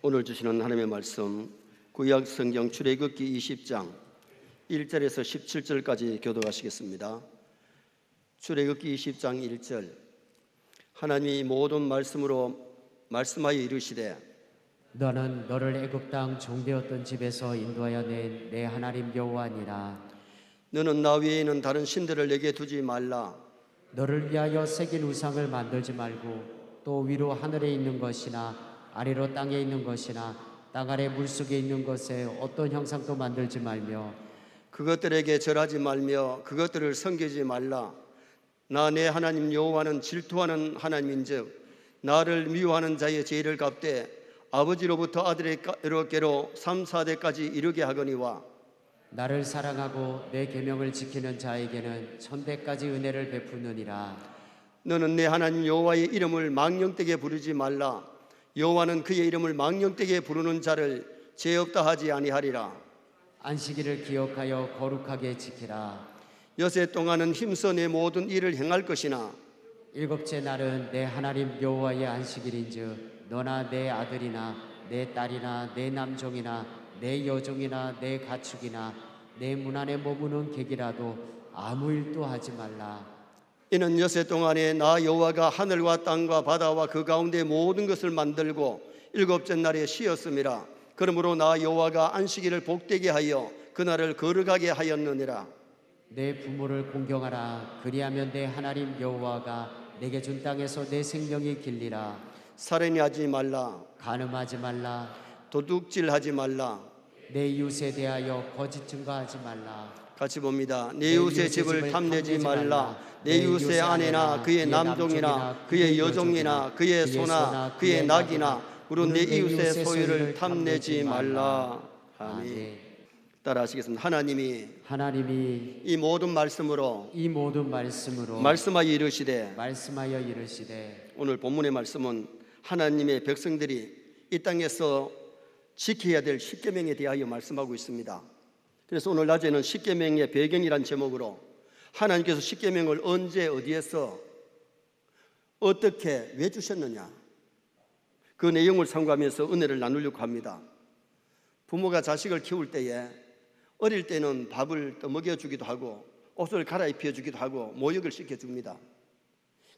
오늘 주시는 하나님의 말씀 구약 성경 출애굽기 20장 1절에서 17절까지 교독하시겠습니다. 출애굽기 20장 1절. 하나님이 모든 말씀으로 말씀하여 이르시되 너는 너를 애굽 땅 종되었던 집에서 인도하여 낸 내 하나님 여호와니라. 너는 나 외에는 다른 신들을 내게 두지 말라. 너를 위하여 새긴 우상을 만들지 말고 또 위로 하늘에 있는 것이나 아래로 땅에 있는 것이나 땅 아래 물속에 있는 것에 어떤 형상도 만들지 말며 그것들에게 절하지 말며 그것들을 섬기지 말라. 나 내 하나님 여호와는 질투하는 하나님인즉 나를 미워하는 자의 죄를 갚되 아버지로부터 아들에게로 3, 4대까지 이르게 하거니와 나를 사랑하고 내 계명을 지키는 자에게는 천대까지 은혜를 베푸느니라. 너는 내 하나님 여호와의 이름을 망령되게 부르지 말라. 여호와는 그의 이름을 망령되게 부르는 자를 죄 없다 하지 아니하리라. 안식일을 기억하여 거룩하게 지키라. 여세 동안은 힘써 내 모든 일을 행할 것이나 일곱째 날은 내 하나님 여호와의 안식일인즉 너나 내 아들이나 내 딸이나 내 남종이나 내 여종이나 내 가축이나 내 문 안에 머무는 객이라도 아무 일도 하지 말라. 이는 여세 동안에 나 여호와가 하늘과 땅과 바다와 그 가운데 모든 것을 만들고 일곱째 날에 쉬었음이라. 그러므로 나 여호와가 안식일을 복되게 하여 그날을 거룩하게 하였느니라. 내 부모를 공경하라. 그리하면 내 하나님 여호와가 내게 준 땅에서 내 생명이 길리라. 살인하지 말라. 간음하지 말라. 도둑질하지 말라. 내 이웃에 대하여 거짓 증거하지 말라. 같이 봅니다. 내 이웃의 집을 탐내지 말라. 내 이웃의 아내나 그의 남종이나 그의 여종이나 그의 소나 그의 낙이나 물론 내 이웃의 소유를 탐내지 말라. 아멘. 따라하시겠습니다. 하나님이 이 모든 말씀으로 말씀하여 이르시되 오늘 본문의 말씀은 하나님의 백성들이 이 땅에서 지켜야 될 십계명에 대하여 말씀하고 있습니다. 그래서 오늘 낮에는 십계명의 배경이란 제목으로 하나님께서 십계명을 언제 어디에서 어떻게 왜 주셨느냐 그 내용을 참고하면서 은혜를 나누려고 합니다. 부모가 자식을 키울 때에 어릴 때는 밥을 떠먹여 주기도 하고 옷을 갈아입혀 주기도 하고 모욕을 시켜줍니다.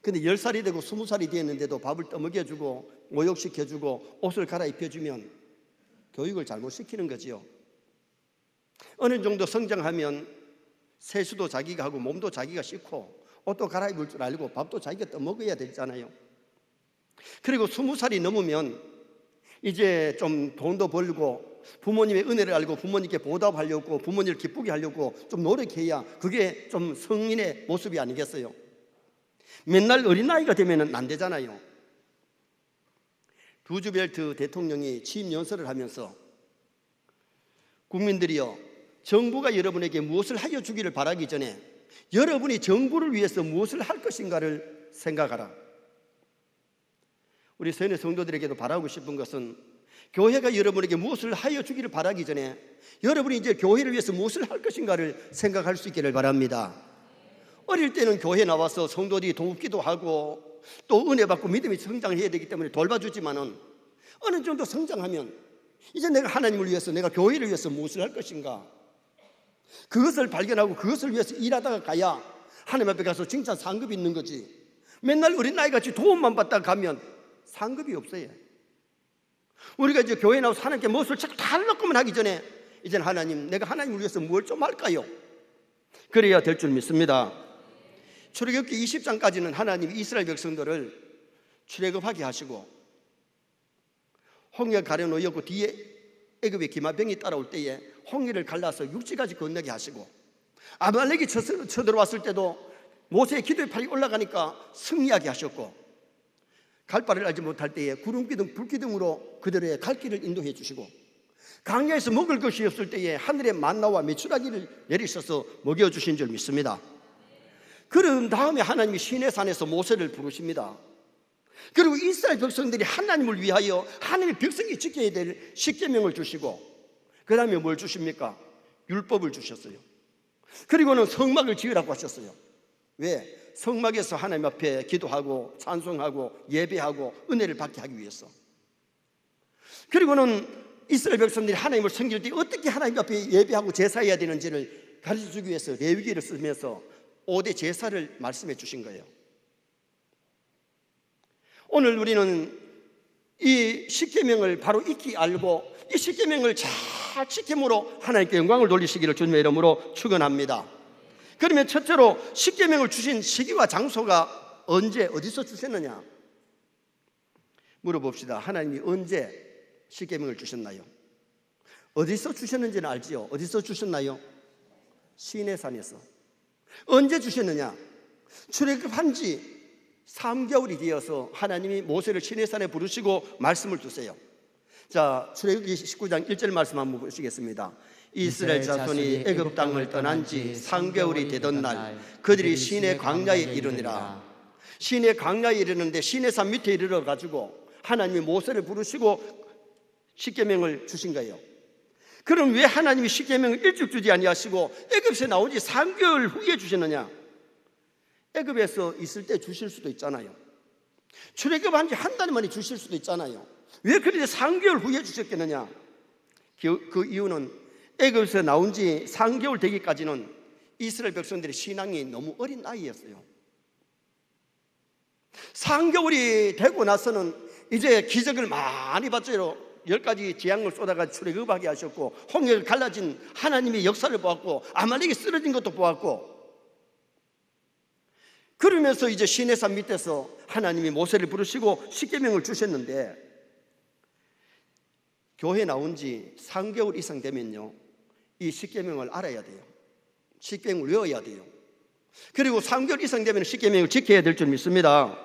근데 10살이 되고 20살이 되었는데도 밥을 떠먹여 주고 모욕시켜 주고 옷을 갈아입혀 주면 교육을 잘못 시키는 거지요. 어느 정도 성장하면 세수도 자기가 하고 몸도 자기가 씻고 옷도 갈아입을 줄 알고 밥도 자기가 떠먹어야 되잖아요. 그리고 20살이 넘으면 이제 좀 돈도 벌고 부모님의 은혜를 알고 부모님께 보답하려고 부모님을 기쁘게 하려고 좀 노력해야 그게 좀 성인의 모습이 아니겠어요. 맨날 어린아이가 되면 안 되잖아요. 루즈벨트 대통령이 취임 연설을 하면서 국민들이여 정부가 여러분에게 무엇을 하여 주기를 바라기 전에 여러분이 정부를 위해서 무엇을 할 것인가를 생각하라. 우리 선의 성도들에게도 바라고 싶은 것은 교회가 여러분에게 무엇을 하여 주기를 바라기 전에 여러분이 이제 교회를 위해서 무엇을 할 것인가를 생각할 수 있기를 바랍니다. 어릴 때는 교회 나와서 성도들이 돕기도 하고 또 은혜 받고 믿음이 성장해야 되기 때문에 돌봐주지만은 어느 정도 성장하면 이제 내가 하나님을 위해서 내가 교회를 위해서 무엇을 할 것인가 그것을 발견하고 그것을 위해서 일하다가 가야 하나님 앞에 가서 칭찬 상급이 있는 거지. 맨날 어린아이같이 도움만 받다가 가면 상급이 없어요. 우리가 이제 교회 나와서 하나님께 무엇을 자꾸 다 하려고만 하기 전에 이제는 하나님 내가 하나님을 위해서 뭘 좀 할까요? 그래야 될 줄 믿습니다. 출애굽기 20장까지는 하나님이 이스라엘 백성들을 출애굽하게 하시고 홍해를 가려놓였고 뒤에 애굽의 기마병이 따라올 때에 홍해를 갈라서 육지까지 건너게 하시고 아말렉이 쳐들어왔을 때도 모세의 기도의 팔이 올라가니까 승리하게 하셨고 갈 바를 알지 못할 때에 구름기둥 불기둥으로 그들의 갈 길을 인도해 주시고 강야에서 먹을 것이 없을 때에 하늘의 만나와 메추라기를 내리셔서 먹여주신 줄 믿습니다. 그런 다음에 하나님이 시내산에서 모세를 부르십니다. 그리고 이스라엘 백성들이 하나님을 위하여 하나님의 백성이 지켜야 될 십계명을 주시고 그 다음에 뭘 주십니까? 율법을 주셨어요. 그리고는 성막을 지으라고 하셨어요. 왜? 성막에서 하나님 앞에 기도하고 찬송하고 예배하고 은혜를 받게 하기 위해서. 그리고는 이스라엘 백성들이 하나님을 섬길 때 어떻게 하나님 앞에 예배하고 제사해야 되는지를 가르쳐주기 위해서 레위기를 쓰면서 5대 제사를 말씀해 주신 거예요. 오늘 우리는 이 십계명을 바로 익히 알고 이 십계명을 잘 지킴으로 하나님께 영광을 돌리시기를 주님의 이름으로 축원합니다. 그러면 첫째로 십계명을 주신 시기와 장소가 언제 어디서 주셨느냐 물어봅시다. 하나님이 언제 십계명을 주셨나요? 어디서 주셨는지는 알지요? 어디서 주셨나요? 시내산에서. 언제 주셨느냐? 출애굽한 지 3개월이 되어서 하나님이 모세를 시내산에 부르시고 말씀을 주세요. 자, 출애굽기 19장 1절 말씀 한번 보시겠습니다. 이스라엘 자손이 애굽 땅을 떠난 지 3개월이 되던 날 그들이 시내 광야에 이르니라. 시내 광야에 이르는데 시내산 밑에 이르러 가지고 하나님이 모세를 부르시고 십계명을 주신 거예요. 그럼 왜 하나님이 십계명을 일찍 주지 아니하시고 애굽에서 나온 지 3개월 후에 주시느냐? 애굽에서 있을 때 주실 수도 있잖아요. 출애굽한 지 한 달 만에 주실 수도 있잖아요. 왜 그런데 3개월 후에 주셨겠느냐? 그 이유는 애굽에서 나온 지 3개월 되기까지는 이스라엘 백성들의 신앙이 너무 어린 나이였어요. 3개월이 되고 나서는 이제 기적을 많이 봤죠. 10가지 재앙을 쏟아가 출애굽하게 하셨고 홍해가 갈라진 하나님의 역사를 보았고 아말렉이 쓰러진 것도 보았고 그러면서 이제 시내산 밑에서 하나님이 모세를 부르시고 십계명을 주셨는데 교회 나온 지 3개월 이상 되면요 이 십계명을 알아야 돼요. 십계명을 외워야 돼요. 그리고 3개월 이상 되면 십계명을 지켜야 될 줄 믿습니다.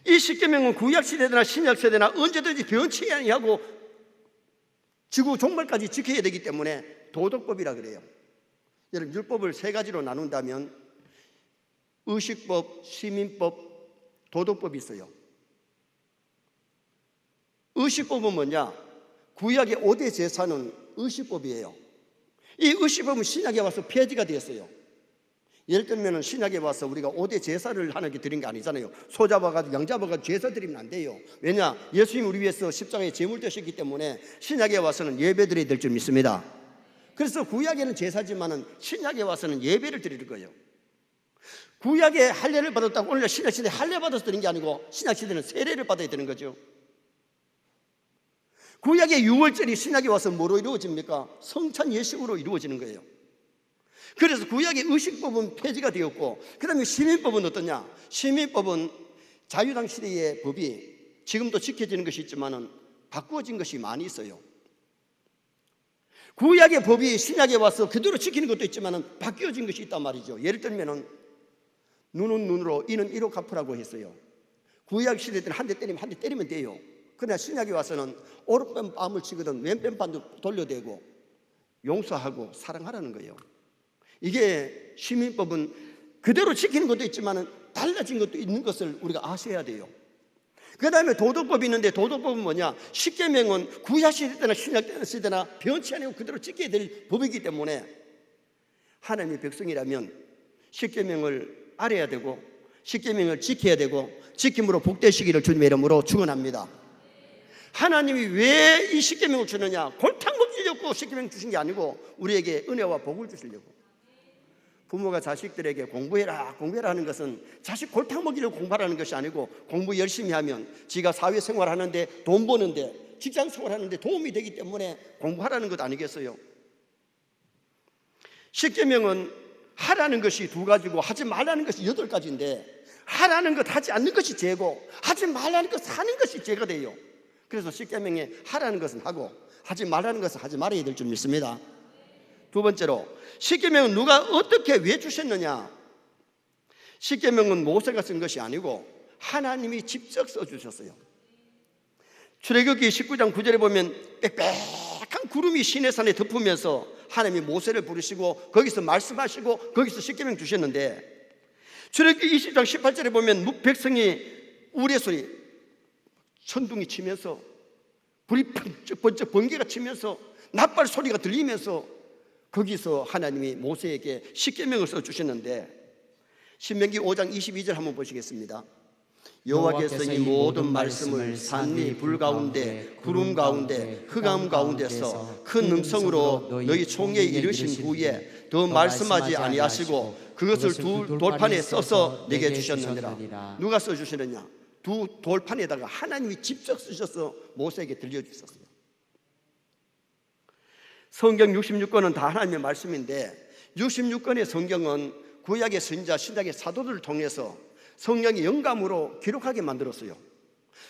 이 십계명은 구약시대나 신약시대나 언제든지 변치 아니하고 지구 종말까지 지켜야 되기 때문에 도덕법이라 그래요. 여러분 율법을 3가지로 나눈다면 의식법, 시민법, 도덕법이 있어요. 의식법은 뭐냐? 구약의 5대 제사는 의식법이에요. 이 의식법은 신약에 와서 폐지가 되었어요. 예를 들면 신약에 와서 우리가 5대 제사를 하나님께 드린 게 아니잖아요. 소 잡아가지고 양 잡아가지고 제사 드리면 안 돼요. 왜냐? 예수님이 우리 위해서 십자가에 제물 되셨기 때문에 신약에 와서는 예배 드려야 될 줄 믿습니다. 그래서 구약에는 제사지만은 신약에 와서는 예배를 드리는 거예요. 구약에 할례를 받았다고 오늘날 신약시대에 할례 받아서 드린 게 아니고 신약시대는 세례를 받아야 되는 거죠. 구약의 유월절이 신약에 와서 뭐로 이루어집니까? 성찬 예식으로 이루어지는 거예요. 그래서 구약의 의식법은 폐지가 되었고 그 다음에 시민법은 어떠냐? 시민법은 자유당 시대의 법이 지금도 지켜지는 것이 있지만 바꾸어진 것이 많이 있어요. 구약의 법이 신약에 와서 그대로 지키는 것도 있지만 바뀌어진 것이 있단 말이죠. 예를 들면 눈은 눈으로 이는 이로 갚으라고 했어요. 구약 시대 때는 한 대 때리면 한 대 때리면 돼요. 그러나 신약에 와서는 오른편 뺨을 치거든 왼편 뺨도 돌려대고 용서하고 사랑하라는 거예요. 이게 시민법은 그대로 지키는 것도 있지만 달라진 것도 있는 것을 우리가 아셔야 돼요. 그 다음에 도덕법이 있는데 도덕법은 뭐냐? 십계명은 구약시대 때나 신약시대 때나 변치 않고 그대로 지켜야 될 법이기 때문에 하나님의 백성이라면 십계명을 알아야 되고 십계명을 지켜야 되고 지킴으로 복되시기를 주님의 이름으로 축원합니다. 하나님이 왜 이 십계명을 주느냐? 골탕 먹이려고 십계명 주신 게 아니고 우리에게 은혜와 복을 주시려고. 부모가 자식들에게 공부해라 하는 것은 자식 골탕 먹이려고 공부하라는 것이 아니고 공부 열심히 하면 지가 사회생활 하는데 돈 버는데 직장생활 하는데 도움이 되기 때문에 공부하라는 것 아니겠어요? 십계명은 하라는 것이 2가지고 하지 말라는 것이 8가지인데 하라는 것 하지 않는 것이 죄고 하지 말라는 것 하는 것이 죄가 돼요. 그래서 십계명에 하라는 것은 하고 하지 말라는 것은 하지 말아야 될 줄 믿습니다. 2번째로 십계명은 누가 어떻게 왜 주셨느냐? 십계명은 모세가 쓴 것이 아니고 하나님이 직접 써주셨어요. 출애굽기 19장 9절에 보면 빽빽한 구름이 시내산에 덮으면서 하나님이 모세를 부르시고 거기서 말씀하시고 거기서 십계명 주셨는데 출애굽기 20장 18절에 보면 백성이 우레소리 천둥이 치면서 불이 번쩍 번개가 치면서 낫발 소리가 들리면서 거기서 하나님이 모세에게 십계명을 써주셨는데 신명기 5장 22절 한번 보시겠습니다. 여호와께서 이 모든 말씀을 산 위 불 가운데 구름 가운데 흑암 가운데서 큰 음성으로 너희 총회에 이르신 후에 더 말씀하지 아니하시고 그것을 두 돌판에 써서 내게 주셨느니라. 누가 써주시느냐? 두 돌판에다가 하나님이 직접 쓰셔서 모세에게 들려주셨어요. 성경 66권은 다 하나님의 말씀인데 66권의 성경은 구약의 선지자, 신약의 사도들을 통해서 성령의 영감으로 기록하게 만들었어요.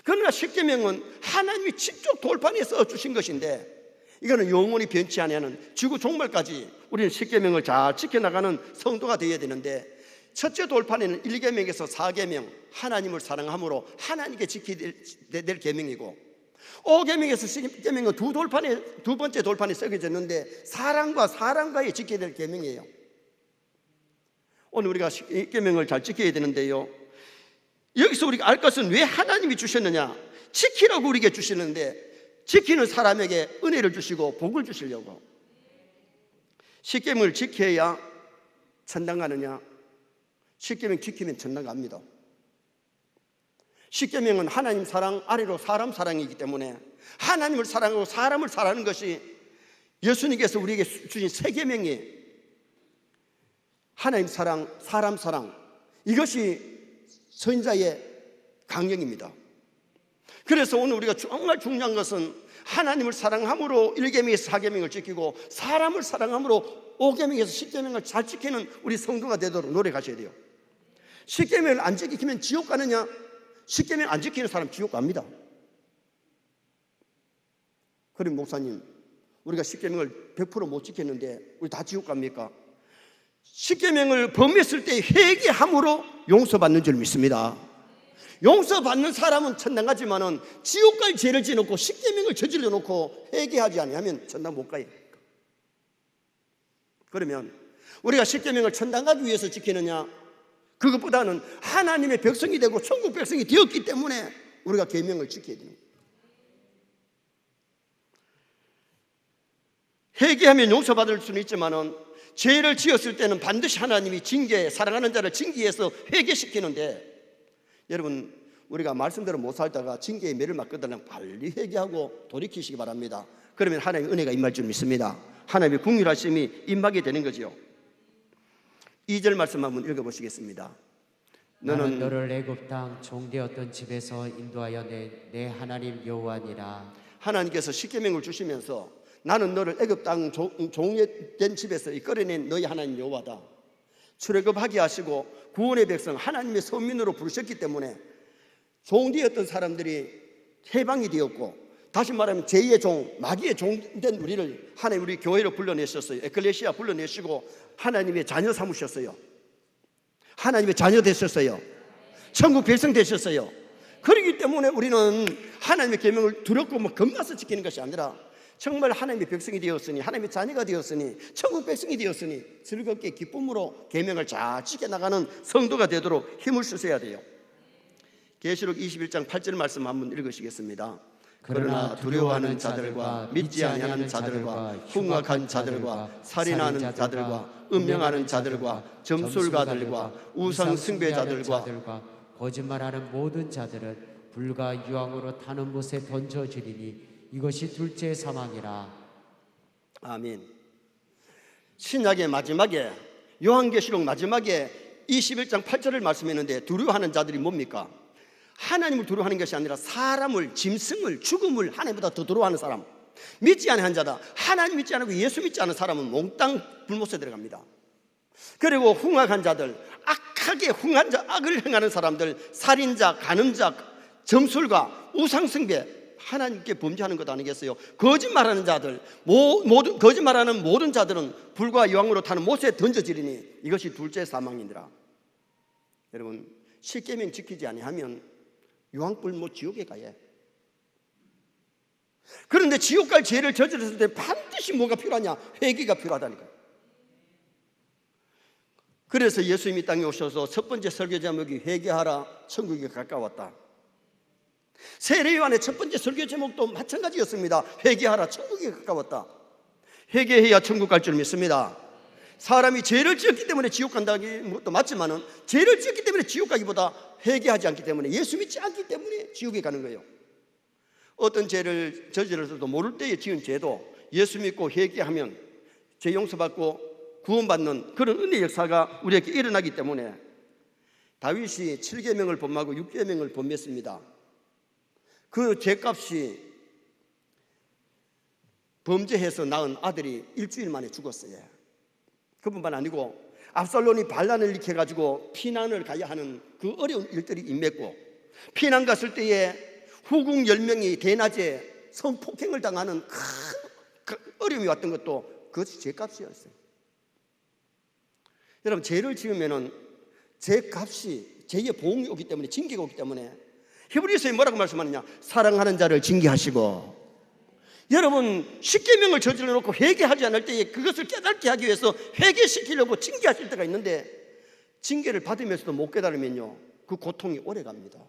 그러나 십계명은 하나님이 직접 돌판에 써주신 것인데 이거는 영원히 변치 않는 지구 종말까지 우리는 십계명을 잘 지켜나가는 성도가 되어야 되는데 첫째 돌판에는 1계명에서 4계명 하나님을 사랑함으로 하나님께 지켜야 될 계명이고 5계명에서 10계명은 두 번째 돌판에 써져있는데 사람과의 지켜야 될 계명이에요. 오늘 우리가 10계명을 잘 지켜야 되는데요, 여기서 우리가 알 것은 왜 하나님이 주셨느냐? 지키라고 우리에게 주시는데 지키는 사람에게 은혜를 주시고 복을 주시려고. 십계명을 지켜야 천당 가느냐? 십계명 지키면 천당 갑니다. 십계명은 하나님 사랑 아래로 사람 사랑이기 때문에 하나님을 사랑하고 사람을 사랑하는 것이 예수님께서 우리에게 주신 세 계명이 하나님 사랑, 사람 사랑, 이것이 선지자의 강령입니다. 그래서 오늘 우리가 정말 중요한 것은 하나님을 사랑함으로 1계명에서 4계명을 지키고 사람을 사랑함으로 5계명에서 10계명을 잘 지키는 우리 성도가 되도록 노력하셔야 돼요. 10계명을 안 지키면 지옥 가느냐? 10계명 안 지키는 사람 지옥 갑니다. 그럼 목사님, 우리가 10계명을 100% 못 지켰는데 우리 다 지옥 갑니까? 10계명을 범했을 때 회개함으로 용서받는 줄 믿습니다. 용서받는 사람은 천당 가지만은 지옥 갈 죄를 지어놓고 10계명을 저질러 놓고 회개하지 아니하면 천당 못 가요. 그러면 우리가 10계명을 천당 가기 위해서 지키느냐? 그것보다는 하나님의 백성이 되고 천국 백성이 되었기 때문에 우리가 계명을 지켜야 됩니다. 회개하면 용서받을 수는 있지만은 죄를 지었을 때는 반드시 하나님이 징계, 사랑하는 자를 징계해서 회개시키는데, 여러분 우리가 말씀대로 못 살다가 징계의 매를 맞거든요. 빨리 회개하고 돌이키시기 바랍니다. 그러면 하나님의 은혜가 임할 줄 믿습니다. 하나님의 긍휼하심이 임하게 되는 거죠. 2절 말씀 한번 읽어보시겠습니다. 나는 너를 애굽 땅 종되었던 집에서 인도하여 내 하나님 여호와니라. 하나님께서 십계명을 주시면서 나는 너를 애굽 땅 종된 집에서 이끌어낸 너희 하나님 여호와다. 출애굽하게 하시고 구원의 백성 하나님의 선민으로 부르셨기 때문에 종되었던 사람들이 해방이 되었고, 다시 말하면 제2의 종, 마귀의 종된 우리를 하나님 우리 교회로 불러내셨어요. 에클레시아 불러내시고 하나님의 자녀 삼으셨어요. 하나님의 자녀 되셨어요. 천국 백성 되셨어요. 그렇기 때문에 우리는 하나님의 계명을 두렵고 겁나서 지키는 것이 아니라 정말 하나님의 백성이 되었으니, 하나님의 자녀가 되었으니, 천국 백성이 되었으니 즐겁게 기쁨으로 계명을 잘 지켜나가는 성도가 되도록 힘을 쓰셔야 돼요. 계시록 21장 8절 말씀 한번 읽으시겠습니다. 그러나 두려워하는 자들과 믿지 아니하는 자들과 흉악한 자들과 살인하는 자들과 음행하는 자들과 점술가들과 우상 숭배자들과 거짓말하는 모든 자들은 불과 유황으로 타는 못에 던져지리니 이것이 둘째 사망이라. 아멘. 신약의 마지막에, 요한계시록 마지막에 21장 8절을 말씀했는데 두려워하는 자들이 뭡니까? 하나님을 두려워하는 것이 아니라 사람을, 짐승을, 죽음을 하나님보다 더 두려워하는 사람, 믿지 않는 자다. 하나님 믿지 않고 예수 믿지 않는 사람은 몽땅 불못에 들어갑니다. 그리고 흉악한 자들, 악하게 흉한 자, 악을 행하는 사람들, 살인자, 간음자, 점술가, 우상숭배, 하나님께 범죄하는 것 아니겠어요? 거짓말하는 자들, 거짓말하는 모든 자들은 불과 유황으로 타는 못에 던져지리니 이것이 둘째 사망이니라. 여러분, 십계명 지키지 아니하면 유황불 못 지옥에 가요. 그런데 지옥 갈 죄를 저질렀을 때 반드시 뭐가 필요하냐? 회개가 필요하다니까요. 그래서 예수님이 땅에 오셔서 첫 번째 설교 제목이 회개하라, 천국이 가까웠다. 세례요한의 첫 번째 설교 제목도 마찬가지였습니다. 회개하라, 천국이 가까웠다. 회개해야 천국 갈 줄 믿습니다. 사람이 죄를 지었기 때문에 지옥 간다는 것도 맞지만은 죄를 지었기 때문에 지옥 가기보다 회개하지 않기 때문에, 예수 믿지 않기 때문에 지옥에 가는 거예요. 어떤 죄를 저질러서도 모를 때에 지은 죄도 예수 믿고 회개하면 죄 용서받고 구원받는 그런 은혜의 역사가 우리에게 일어나기 때문에 다윗이 7계명을 범하고 6계명을 범했습니다. 그 죄값이 범죄해서 낳은 아들이 일주일 만에 죽었어요. 그뿐만 아니고 압살롬이 반란을 일으켜가지고 피난을 가야 하는 그 어려운 일들이 임했고, 피난 갔을 때에 후궁 10명이 대낮에 성폭행을 당하는 큰 어려움이 왔던 것도 그것이 죄값이었어요. 여러분, 죄를 지으면은 죄값이, 죄의 보응이 오기 때문에, 징계가 오기 때문에 히브리서에 뭐라고 말씀하느냐? 사랑하는 자를 징계하시고. 여러분, 십계명을 저질러 놓고 회개하지 않을 때에 그것을 깨닫게 하기 위해서 회개시키려고 징계하실 때가 있는데, 징계를 받으면서도 못 깨달으면요, 그 고통이 오래 갑니다.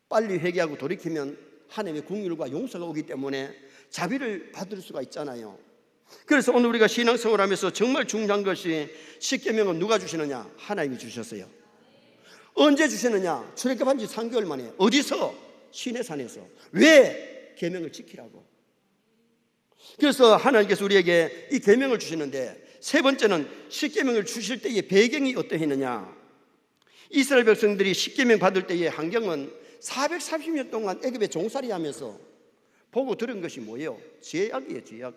빨리 회개하고 돌이키면 하나님의 긍휼과 용서가 오기 때문에 자비를 받을 수가 있잖아요. 그래서 오늘 우리가 신앙생활을 하면서 정말 중요한 것이, 십계명은 누가 주시느냐? 하나님이 주셨어요. 언제 주시느냐? 출애굽한 지 3개월 만에. 어디서? 시내산에서. 왜? 계명을 지키라고. 그래서 하나님께서 우리에게 이 계명을 주시는데, 세 번째는 십계명을 주실 때의 배경이 어떠했느냐? 이스라엘 백성들이 십계명 받을 때의 환경은 430년 동안 애굽에 종살이 하면서 보고 들은 것이 뭐예요? 죄악이에요, 죄악.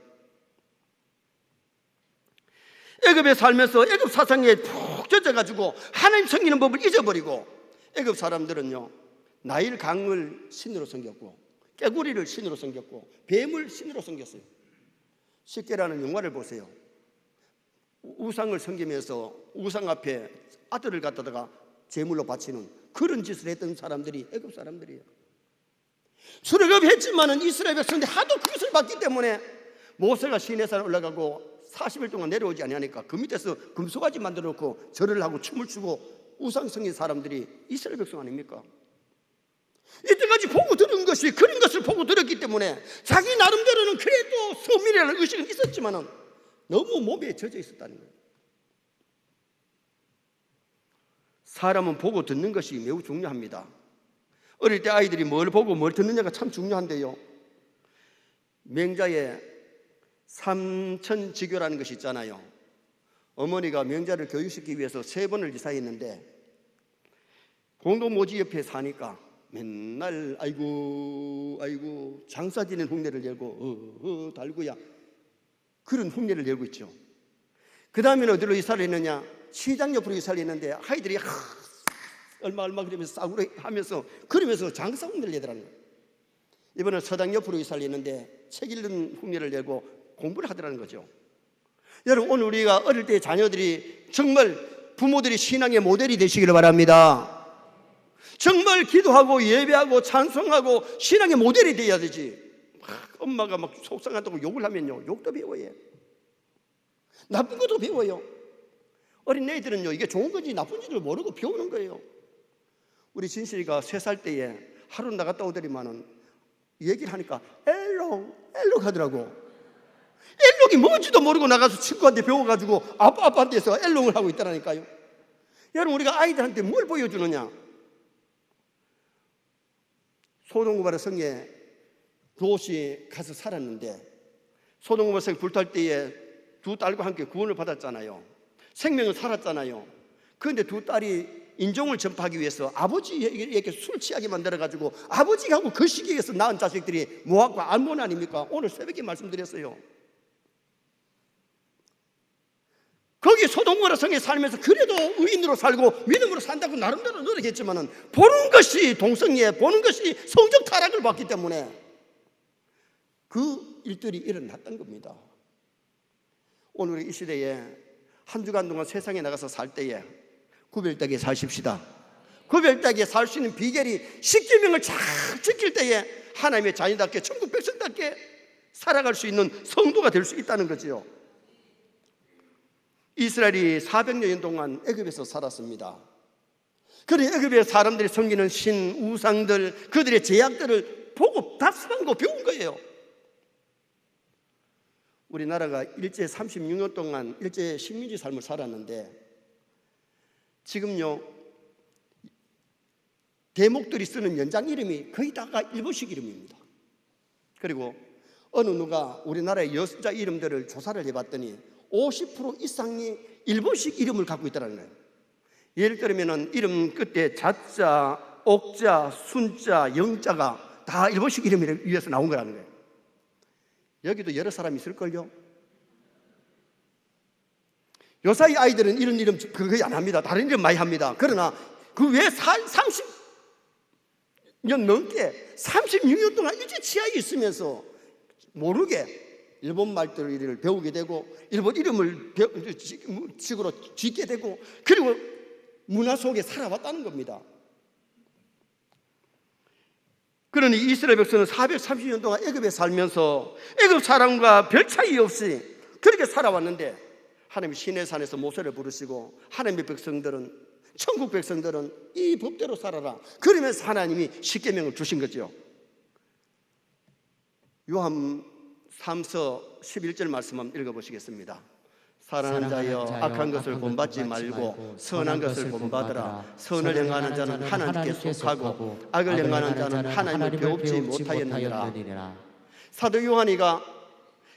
애굽에 살면서 애굽 사상에 푹 젖어가지고 하나님 섬기는 법을 잊어버리고, 애굽 사람들은요, 나일 강을 신으로 섬겼고, 깨구리를 신으로 섬겼고, 뱀을 신으로 섬겼어요. 십계라는 영화를 보세요. 우상을 섬기면서 우상 앞에 아들을 갖다가 제물로 바치는 그런 짓을 했던 사람들이 애굽 사람들이에요. 출애굽했지만은 이스라엘 백성들이 하도 그것을 봤기 때문에 모세가 시내산에 올라가고 40일 동안 내려오지 아니하니까 그 밑에서 금송아지 만들어 놓고 절을 하고 춤을 추고 우상 섬긴 사람들이 이스라엘 백성 아닙니까? 이때까지 보고 들은 것이 그런 것을 보고 들었기 때문에 자기 나름대로는 그래도 성밀이라는 의식은 있었지만은 너무 몸에 젖어 있었다는 거예요. 사람은 보고 듣는 것이 매우 중요합니다. 어릴 때 아이들이 뭘 보고 뭘 듣느냐가 참 중요한데요, 명자에 삼천지교라는 것이 있잖아요. 어머니가 명자를 교육시키기 위해서 3번을 이사했는데, 공동모지 옆에 사니까 맨날 아이고 장사 지는 흉내를 열고 달구야, 그런 흉내를 내고 있죠. 그 다음에는 어디로 이사를 했느냐? 시장 옆으로 이사를 했는데 아이들이 얼마 그러면서 싸구려 하면서 그러면서 장사 흉내를 내더라는 거예요. 이번엔 서당 옆으로 이사를 했는데 책 읽는 흉내를 내고 공부를 하더라는 거죠. 여러분, 오늘 우리가 어릴 때 자녀들이 정말 부모들이 신앙의 모델이 되시기를 바랍니다. 정말 기도하고 예배하고 찬송하고 신앙의 모델이 되어야 되지. 엄마가 막 속상하다고 욕을 하면요, 욕도 배워요. 나쁜 것도 배워요. 어린 애들은요, 이게 좋은 건지 나쁜지를 모르고 배우는 거예요. 우리 진실이가 3살 때에 하루 나갔다 오더니만은 얘기를 하니까 엘롱 하더라고. 엘롱이 뭔지도 모르고 나가서 친구한테 배워가지고 아빠한테서 엘롱을 하고 있다라니까요. 여러분, 우리가 아이들한테 뭘 보여주느냐? 소돔고모라 성에 롯이 가서 살았는데, 소돔고모라 성 불탈 때에 2 딸과 함께 구원을 받았잖아요. 생명을 살았잖아요. 그런데 2 딸이 인종을 전파하기 위해서 아버지에게 술 취하게 만들어가지고 아버지하고 그 시기에서 낳은 자식들이 모압과 암몬 아닙니까? 오늘 새벽에 말씀드렸어요. 거기 소돔고모라 성에 살면서 그래도 의인으로 살고 믿음으로 산다고 나름대로 노력했지만은 보는 것이 동성애, 보는 것이 성적 타락을 받기 때문에 그 일들이 일어났던 겁니다. 오늘 이 시대에 한 주간 동안 세상에 나가서 살 때에 구별되게 사십시다. 구별되게 살 수 있는 비결이 십계명을 잘 지킬 때에 하나님의 자녀답게, 천국 백성답게 살아갈 수 있는 성도가 될 수 있다는 거지요. 이스라엘이 400년 동안 애굽에서 살았습니다. 그래, 애굽의 사람들이 섬기는 신, 우상들, 그들의 제약들을 보고 답습한 거 배운 거예요. 우리나라가 일제 36년 동안 일제 식민지 삶을 살았는데 지금요 대목들이 쓰는 연장 이름이 거의 다가 일본식 이름입니다. 그리고 어느 누가 우리나라의 여자 이름들을 조사를 해봤더니 50% 이상이 일본식 이름을 갖고 있다는 거예요. 예를 들면 이름 끝에 자자, 옥자, 순자, 영자가 다 일본식 이름을 위해서 나온 거라는 거예요. 여기도 여러 사람이 있을걸요. 요사이 아이들은 이런 이름 거의 안 합니다. 다른 이름 많이 합니다. 그러나 그 외에 30년 넘게 36년 동안 일제 치하에 있으면서 모르게 일본 말들을 배우게 되고 일본 이름을 식으로 짓게 되고 그리고 문화 속에 살아왔다는 겁니다. 그러니 이스라엘 백성은 430년 동안 애굽에 살면서 애굽 사람과 별 차이 없이 그렇게 살아왔는데 하나님이 시내산에서 모세를 부르시고 하나님의 백성들은 천국 백성들은 이 법대로 살아라. 그러면서 하나님이 십계명을 주신 거죠. 요한 3서 11절 말씀 한번 읽어보시겠습니다. 사랑하는 자여 악한 것을 본받지 말고 선한 것을 본받으라. 선을 행하는 자는 하나님께 속하고 악을 행하는 자는 하나님을 배웁지 못하였느니라. 사도 요한이가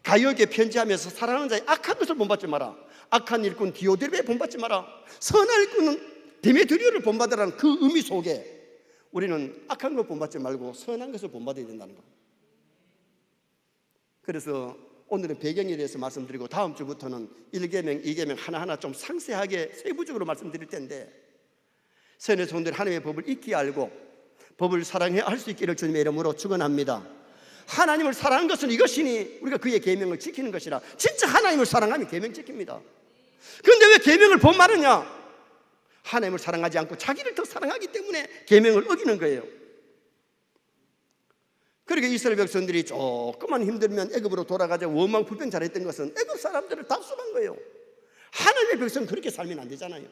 가요에게 편지하면서 사랑하는 자의 악한 것을 본받지 마라. 악한 일꾼 디오드레베 본받지 마라. 선한 일꾼은 데메드리오를 본받으라는 그 의미 속에 우리는 악한 걸 본받지 말고 선한 것을 본받아야 된다는 겁니다. 그래서 오늘은 배경에 대해서 말씀드리고 다음 주부터는 1계명, 2계명 하나하나 좀 상세하게 세부적으로 말씀드릴 텐데 선의 성도들 하나님의 법을 익히 알고 법을 사랑해야 할 수 있기를 주님의 이름으로 축원합니다. 하나님을 사랑하는 것은 이것이니 우리가 그의 계명을 지키는 것이라. 진짜 하나님을 사랑하면 계명 지킵니다. 그런데 왜 계명을 범하느냐? 하나님을 사랑하지 않고 자기를 더 사랑하기 때문에 계명을 어기는 거예요. 그러니까 이스라엘 백성들이 조금만 힘들면 애굽으로 돌아가자 원망 불평 잘했던 것은 애굽 사람들을 답습한 거예요. 하나님의 백성은 그렇게 살면 안 되잖아요.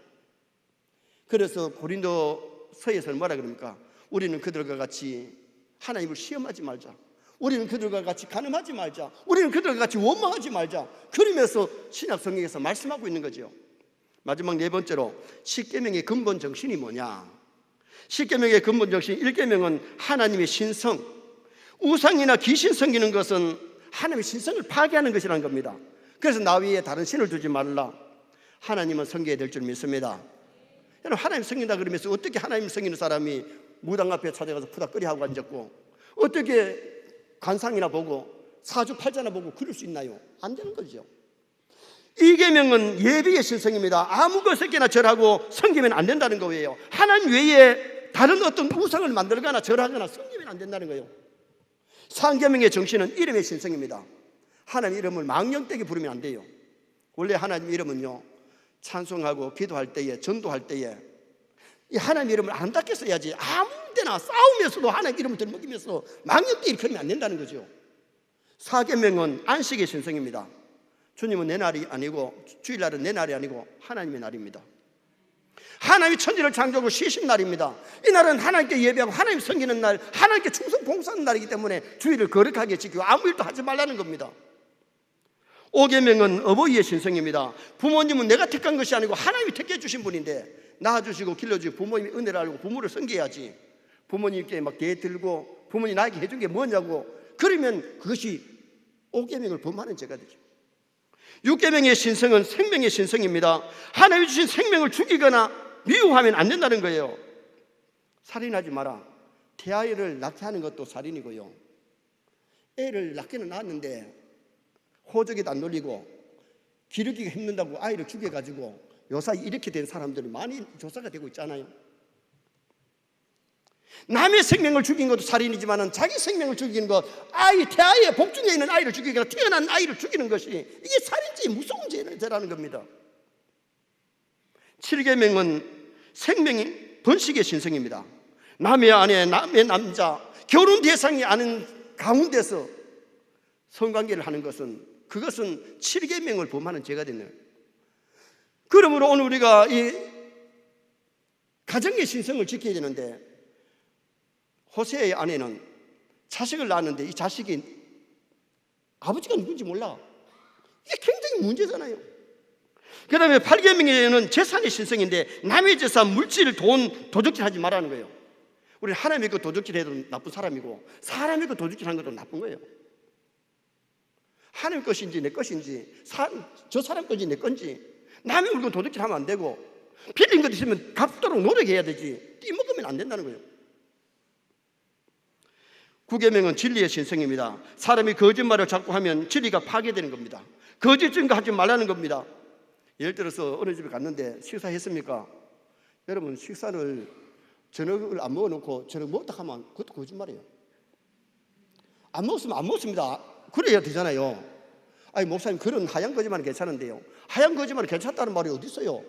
그래서 고린도서에서는 뭐라 그럽니까? 우리는 그들과 같이 하나님을 시험하지 말자. 우리는 그들과 같이 간음하지 말자. 우리는 그들과 같이 원망하지 말자. 그러면서 신약 성경에서 말씀하고 있는 거죠. 마지막 네 번째로 십계명의 근본 정신이 뭐냐? 십계명의 근본 정신 1계명은 하나님의 신성. 우상이나 귀신 섬기는 것은 하나님의 신성을 파괴하는 것이라는 겁니다. 그래서 나 위에 다른 신을 두지 말라. 하나님은 섬겨야 될 줄 믿습니다. 여러분, 하나님 섬긴다 그러면서 어떻게 하나님 섬기는 사람이 무당 앞에 찾아가서 푸닥거리하고 앉았고 어떻게 관상이나 보고 사주팔자나 보고 그럴 수 있나요? 안 되는 거죠. 2계명은 예배의 신성입니다. 아무 것에나 절하고 섬기면 안 된다는 거예요. 하나님 외에 다른 어떤 우상을 만들거나 절하거나 섬기면 안 된다는 거예요. 3계명의 정신은 이름의 신성입니다. 하나님 이름을 망령되게 부르면 안 돼요. 원래 하나님 이름은요 찬송하고 기도할 때에 전도할 때에 이 하나님 이름을 아름답게 써야지 아무 데나 싸우면서도 하나님 이름을 들먹이면서 망령되게 이렇게 하면 안 된다는 거죠. 4계명은 안식의 신성입니다. 주님은 내 날이 아니고 주일날은 내 날이 아니고 하나님의 날입니다. 하나님이 천지를 창조하고 쉬신 날입니다. 이 날은 하나님께 예배하고 하나님 섬기는 날, 하나님께 충성 봉사하는 날이기 때문에 주일을 거룩하게 지키고 아무 일도 하지 말라는 겁니다. 5계명은 어버이의 신성입니다. 부모님은 내가 택한 것이 아니고 하나님이 택해 주신 분인데 낳아주시고 길러주시고 부모님의 은혜를 알고 부모를 섬겨야지. 부모님께 막 대들고 부모님이 나에게 해준 게 뭐냐고 그러면 그것이 5계명을 범하는 죄가 되죠. 6계명의 신성은 생명의 신성입니다. 하나님이 주신 생명을 죽이거나 미워하면 안 된다는 거예요. 살인하지 마라. 태아이를 낳게 하는 것도 살인이고요. 애를 낳기는 낳았는데 호적에도 안 놀리고 기르기가 힘든다고 아이를 죽여가지고 요사이 이렇게 된 사람들이 많이 조사가 되고 있잖아요. 남의 생명을 죽인 것도 살인이지만 자기 생명을 죽이는 것, 태아의 복중에 있는 아이를 죽이거나 태어난 아이를 죽이는 것이 이게 살인죄, 무서운 죄라는 겁니다. 7계명은 생명이 번식의 신성입니다. 남의 아내, 남의 남자, 결혼 대상이 아닌 가운데서 성관계를 하는 것은 그것은 7계명을 범하는 죄가 되네요. 그러므로 오늘 우리가 이 가정의 신성을 지켜야 되는데 호세의 아내는 자식을 낳았는데 이 자식이 아버지가 누군지 몰라. 이게 굉장히 문제잖아요. 그 다음에 8계명에는 재산의 신성인데 남의 재산, 물질, 돈, 도적질 하지 말라는 거예요. 우리는 하나님의 그 도적질 해도 나쁜 사람이고 사람의 그 도적질 하는 것도 나쁜 거예요. 하나님 것인지 내 것인지 저 사람 것인지 내 건지 남의 물건 도둑질 하면 안 되고 빌린 것 있으면 갚도록 노력해야 되지 띠먹으면 안 된다는 거예요. 9계명은 진리의 신성입니다. 사람이 거짓말을 자꾸 하면 진리가 파괴되는 겁니다. 거짓 증거하지 말라는 겁니다. 예를 들어서 어느 집에 갔는데 식사했습니까? 여러분 식사를 저녁을 안 먹어놓고 저녁 먹었다 하면 그것도 거짓말이에요. 안 먹었으면 안 먹었습니다. 그래야 되잖아요. 아니 목사님 그런 하얀 거짓말은 괜찮은데요. 하얀 거짓말은 괜찮다는 말이 어디 있어요?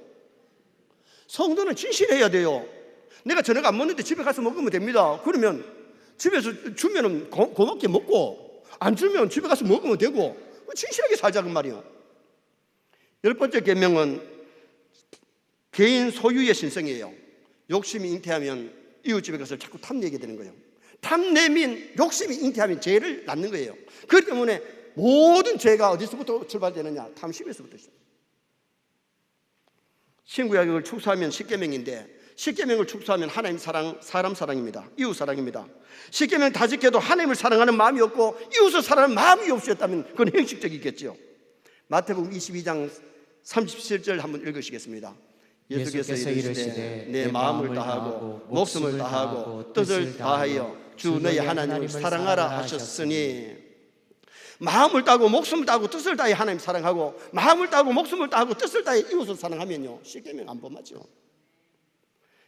성도는 진실해야 돼요. 내가 저녁 안 먹는데 집에 가서 먹으면 됩니다. 그러면 집에서 주면은 고맙게 먹고 안 주면 집에 가서 먹으면 되고 진실하게 살자는 말이에요. 10번째 계명은 개인 소유의 신성이에요. 욕심이 잉태하면 이웃집에 가서 자꾸 탐내게 되는 거예요. 탐내면 욕심이 잉태하면 죄를 낳는 거예요. 그렇기 때문에 모든 죄가 어디서부터 출발되느냐? 탐심에서부터 시작. 신구약을 축소하면 10계명인데 10계명을 축소하면 하나님 사랑, 사람 사랑입니다. 이웃 사랑입니다. 10계명 다 지켜도 하나님을 사랑하는 마음이 없고 이웃을 사랑하는 마음이 없었다면 그건 형식적이겠죠. 마태복음 22장 37절 한번 읽으시겠습니다. 예수께서 이르시되 내 마음을 다하고 목숨을 다하고 뜻을 다하여 주 너희 하나님을 사랑하라 하셨으니, 마음을 다하고 목숨을 다하고 뜻을 다해 하나님 사랑하고 마음을 다하고 목숨을 다하고 뜻을 다해 이웃을 사랑하면요 10계명 안 범하죠.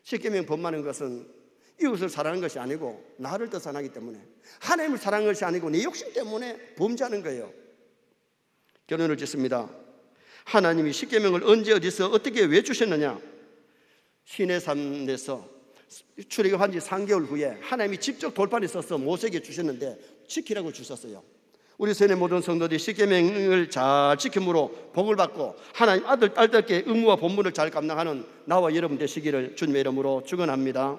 10계명 범하는 것은 이웃을 사랑하는 것이 아니고 나를 더 사랑하기 때문에, 하나님을 사랑하는 것이 아니고 내 욕심 때문에 범죄하는 거예요. 결론을 짓습니다. 하나님이 10계명을 언제 어디서 어떻게 왜 주셨느냐? 시내산에서 출애굽한 지 3개월 후에 하나님이 직접 돌판에 써서 모세에게 주셨는데 지키라고 주셨어요. 우리 세뇌 모든 성도들이 10계명을 잘 지킴으로 복을 받고 하나님 아들, 딸들께 의무와 본분을 잘 감당하는 나와 여러분 되시기를 주님의 이름으로 축원합니다.